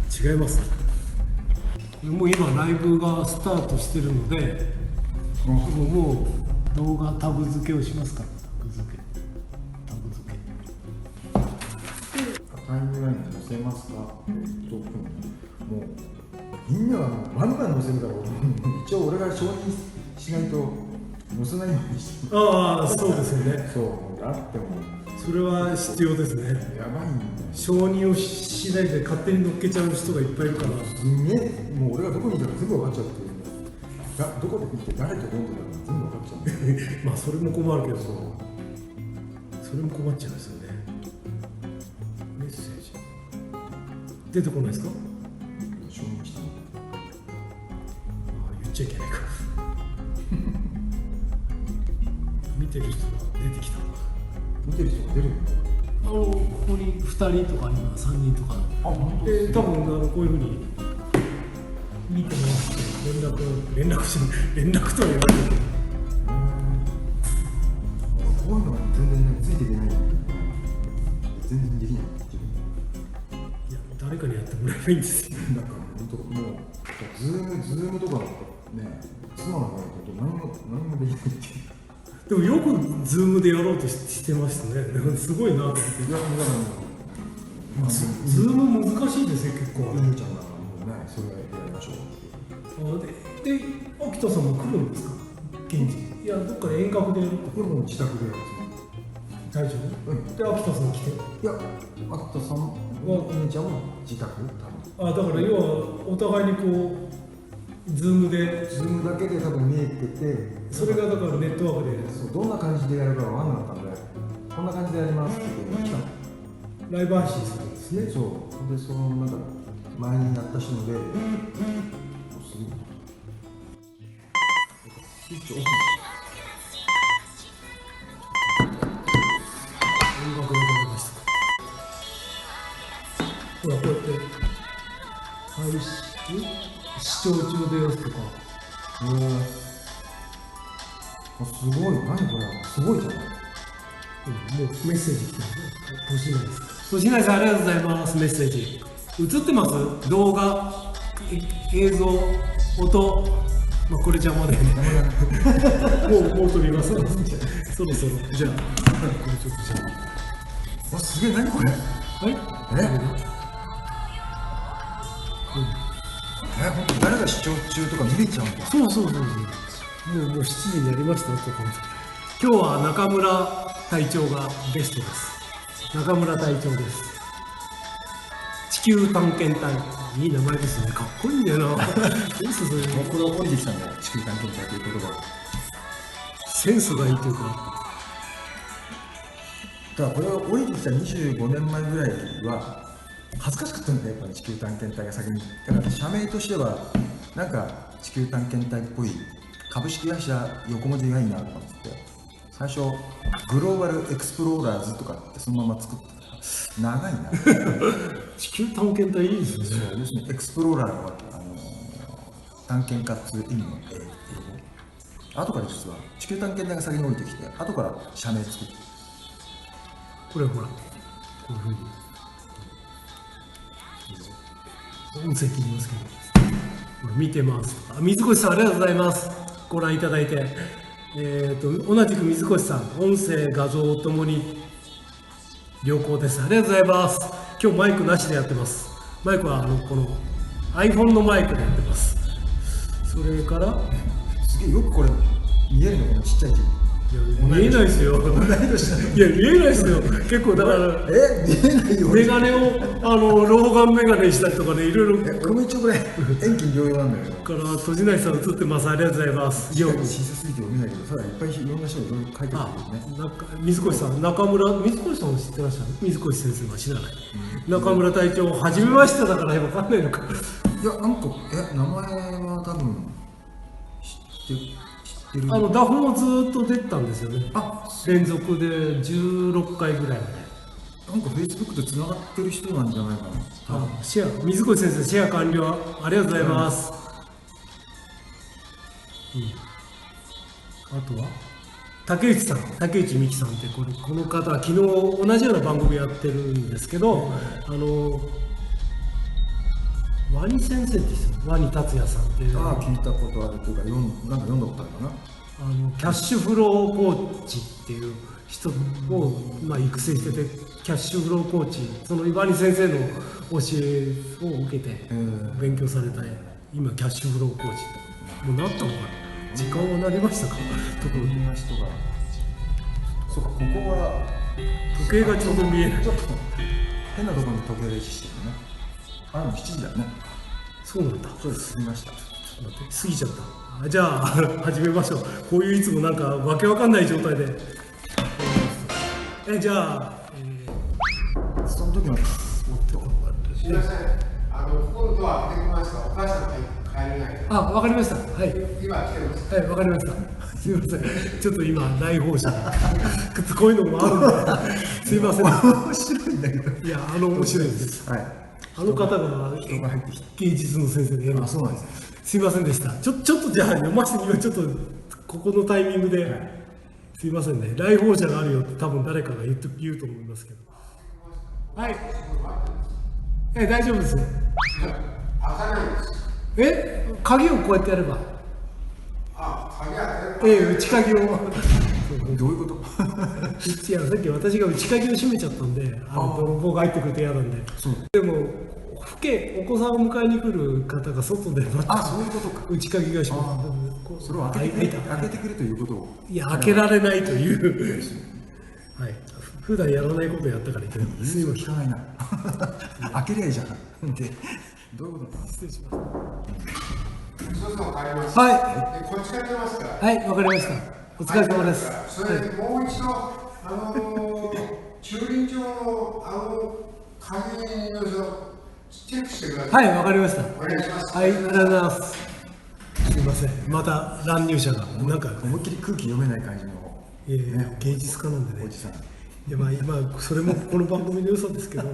違います。もう今ライブがスタートしてるので、もう動画タグ付けをしますから。タグ付けタイムラインに載せますか。もうみんなはもうバンバン載せるから一応俺が承認しないと載せないようにして。ああ、そうですよね。そうあってもそれは必要ですね。やばいんだよ。承認をしないで勝手に乗っけちゃう人がいっぱいいるから。もう俺がどこにいたか全部分かっちゃうっていう。どこで見て誰とどうとか全部分かっちゃう。まあそれも困るけど、それも困っちゃうんですよね。メッセージ出てこないですか？承認したの。言っちゃいけないか。見てる人が出てきた。見てる人が出るここに2人とか今3人とかで、多分こういうふうに見てますって連絡とは言われてる。こういうのが全然ついていけない。全然できない。いや、誰かにやってもらえばいいんですよ。なんか本当もうズームとかね、妻の場合だと何もできないっていう。でもよくズームでやろうとしてましたね。すごいなと思って。いやだからズーム難しいですよ結構。犬ちゃんがもうね、それやりましょうって。で、秋田さんも来るんですか？現地。いや、どっかで遠隔でやると。これもう自宅でやる大丈夫？で、秋田さん来て。いや、秋田さんは犬ちゃんも自宅多分。だから要はお互いにこうズームだけで多分見えてて、それがだからネットワークでそうどんな感じでやるかわかんなかったんで、こんな感じでやりますって言って来たの。ライブ配信するんですね。そうで、そのなんか前にやった人の例で、すごいスイッチオフに音楽が流れました。ほら、こうやって配信視聴中ですとか。すごい、何これ、すごいじゃん。もうメッセージ来てるね。年内です。年内さん、ありがとうございます。メッセージ映ってます？動画、映像、音。まあこれ邪魔だよね。もう撮ります。そろそろ。じゃあこれちょっとじゃあ。すげえ、何これ。本当誰が視聴中とか見れちゃうんだ。そう。もう7時になりましたよ、ここに。今日は中村隊長がベストです。中村隊長です。地球探検隊。いい名前ですね。かっこいいんだよな。もうこれを降りてきたんだよ、地球探検隊という言葉が。センスがいいというか。だからこれを降りてきた25年前ぐらいは恥ずかしかったんだよ、やっぱり地球探検隊が先に。だから社名としてはなんか地球探検隊っぽい株式会社横文字がいいなと思って、最初グローバルエクスプローラーズとかってそのまま作ってたら長いな。地球探検隊いいですよね。要するにエクスプローラーは探検家っていう意味の英語。後から実は地球探検隊が先に降りてきて、後から社名作って。これほら、こういうふうに音声切りますけど、これ見てます。水越さん、ありがとうございます。ご覧いただいて。同じく水越さん、音声、画像ともに良好です。ありがとうございます。今日マイクなしでやってます。マイクはこの iPhone のマイクでやってます。それから、すげえよくこれ見えるの、このちっちゃい字。見えないですよ。いや、見えないですよ。結構だから、見えないよ。メガネを老眼メガネにしたりとかね、いろいろ。これも一応これ遠近両用なんだよ。から戸次内さん映ってます。ありがとうございます。小さすぎて読めないけど、ただいっぱいいろんな人がいろいろ書いてるんですね。なんか水越さん、水越さんを知ってらっしゃる？水越先生は知らない。中村隊長、初めましてだから分かんないのか。いや、なんか名前は多分知ってる。ダフもずっと出てたんですよね。連続で16回ぐらいまで。なんかフェイスブックとつながってる人なんじゃないかな。シェア、水越先生、シェア完了。ありがとうございます。あとは竹内美紀さんって、この方は昨日同じような番組やってるんですけど、ワニ先生って人、ワニ達也さんっていう、ああ聞いたことあるというかなんか読んだことあるかな。キャッシュフローコーチっていう人を、まあ、育成してて、キャッシュフローコーチ、そのワニ先生の教えを受けて勉強された、今キャッシュフローコーチもうなったのかな、時間はなりましたか。特にな人が、そうか、ここは時計がちょうど見えない。ちょっと変なところに時計で位置してるね。あ、もう7時だね。そうなんだ。そうです、過ぎました。待って、過ぎちゃった。じゃあ始めましょう。こういういつもなんかわけわかんない状態で。じゃあ、その時はすみません、ここのドア開けてきますが、お母さん帰れない。あ、わかりました。はい。今来てます。はい、わかりました。すみません。ちょっと今来訪者がこういうのもあるんで、すみません。面白いんだけど。いや、面白いです。はい。あの方が人が入ってきて。芸術の先生でやる。あ、そうなんですね。すみませんでした。ちょっとじゃあ読ませて、今ちょっとここのタイミングで、すみませんね。来訪者があるよって多分誰かが言うと思いますけど。はい。大丈夫です。開かないんです。鍵をこうやってやれば。あ、鍵開ける。内鍵を。どういうこと？いや、さっき私が内鍵を閉めちゃったんで、泥棒が入ってくると嫌なんで。でも、お子さんを迎えに来る方が外で待って、あ、そういうことか。内鍵が閉まって、それを開けてくれということを。いや、開けられないという。はい。普段やらないことやったからいけない。すいません、聞かないな。開けりゃいいじゃん。で、どういうこと？失礼します。そうそう、帰ります。はで、こっちから出ますから。い。はい、わかりました。お疲れ様です。それでもう一度、駐輪場の鍵のチェックしてください。はい、わかりました。お願いします。はい、ありがとうございます。すみません。また乱入者が、なんか、思いっきり空気読めない感じの芸術家なんでね。おじさん。いや、まあ、今、それもこの番組の良さですけど、